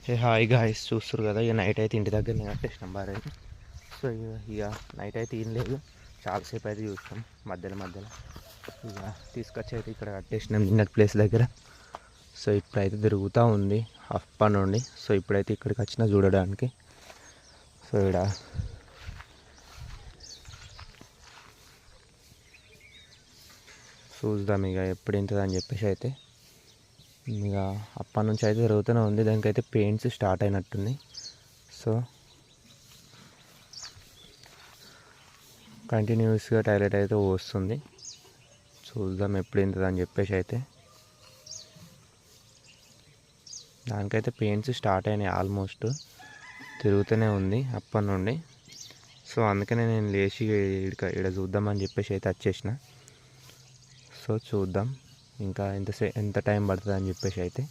Hi guys, చూస్తారు కదా ఇక నైట్ అయితే ఇంటి దగ్గర నేను కట్టేసినాం బాగా. సో ఇక నైట్ అయితే ఏం లేదు, చాలాసేపు అయితే చూస్తాం మధ్యలో ఇక తీసుకొచ్చి అయితే ఇక్కడ కట్టేసినాం నిన్నటి ప్లేస్ దగ్గర. సో ఇప్పుడైతే తిరుగుతూ ఉంది అప్ నుండి. సో ఇప్పుడైతే ఇక్కడికి వచ్చిన చూడడానికి. సో ఇక్కడ చూద్దాం ఇక ఎప్పుడు ఇంతది అని చెప్పేసి అయితే ఇక అప్పటి నుంచి అయితే తిరుగుతూనే ఉంది. దానికైతే పెయింట్స్ స్టార్ట్ అయినట్టుంది. సో కంటిన్యూస్గా టాయిలెట్ అయితే వస్తుంది. చూద్దాం ఎప్పుడు ఇంతది అని చెప్పేసి అయితే దానికైతే పెయింట్స్ స్టార్ట్ అయినాయి, ఆల్మోస్ట్ తిరుగుతూనే ఉంది అప్పటి నుండి. సో అందుకనే నేను లేచి ఇక్కడ చూద్దామని చెప్పేసి అయితే వచ్చేసిన. సో చూద్దాం ఇంకా ఎంత టైం పడుతుంది అని చెప్పేసి అయితే